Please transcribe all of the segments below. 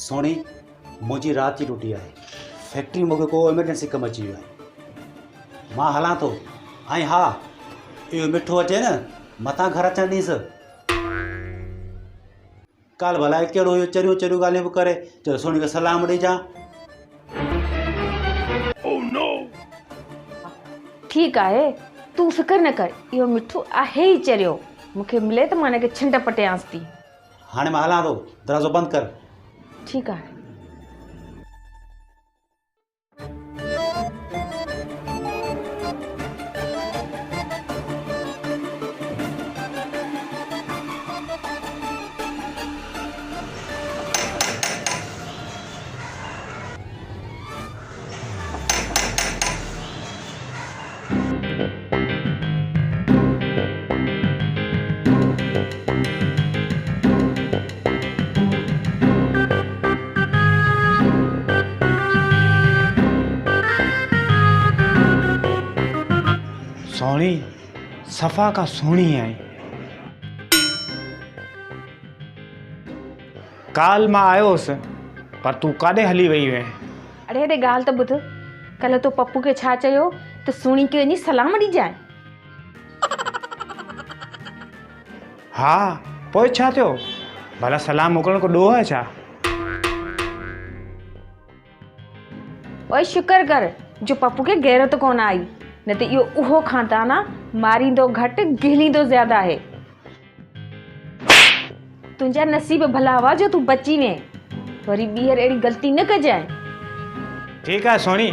सोनी मुंहिंजी राति जी ड्यूटी आहे। फैक्ट्री मूंखे को एमरजेंसी कमु अची वियो आहे। मां हलां थो। ऐं हा, इहो मिठो अचे न मथां घर अचणु ॾींसि। काल भला कहिड़ो इहो चरियूं चरियूं ॻाल्हियूं बि करे चयो सोनी खे सलाम ॾिजां। ठीकु आहे, तूं फिकर न कर, इहो मिठो आहे ई चरियो। मूंखे मिले त मां हिनखे छिंड पटियांसि थी। हाणे मां हलां थो, दरवाज़ो बंदि कर। ठीकु आहे। सोनी सफ़ा का सोनी है। काल मां आयो हुअसि पर तूं काॾे हली वई हुएं? अरे हेॾे ॻाल्हि त ॿुध। कल्ह तो पप्पू खे छा चयो त सुणी खे वञी सलाम ॾिजांइ। हा, पोइ छा थियो? भला सलाम मोकिलण को ॾोह आहे छा? ओए शुक्र कर जो पप्पू खे गैरत कोन आई, न त इहो उहो खानदान आहे मारींदो घटि गिलींदो ज़्यादा आहे। तुंहिंजा नसीब भला हुआ जो तूं बची वएं। वरी ॿीहर अहिड़ी ग़लती न कजांइ। ठीकु आहे सोनी,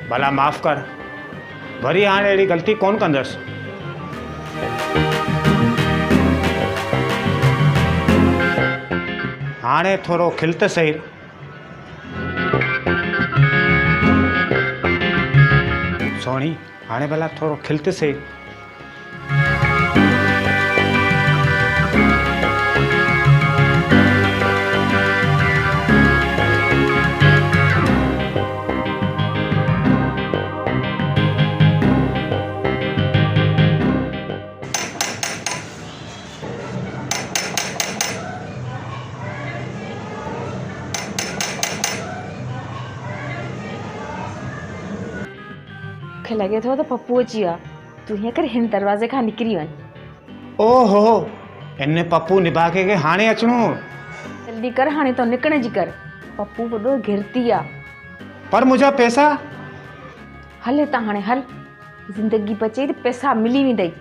भला माफ़ कर। वरी हाणे अहिड़ी ग़लती कोन कंदसि। हाणे थोरो खिल त सही। सोनी हाणे भला थोरो खिल त सही। मूंखे लॻे थो त पप्पू अची वियो आहे। तूं हीअं कर हिन दरवाज़े खां निकिरी वञ। ओहो, इन पप्पू निभागे खे हाणे अचणो? जल्दी कर, हाणे तो निकिरण जी कर। पप्पू वॾो घिरती आहे। पर मुंहिंजा पैसा? हले त हाणे हल, ज़िंदगी बचे त पैसा मिली वेंदई।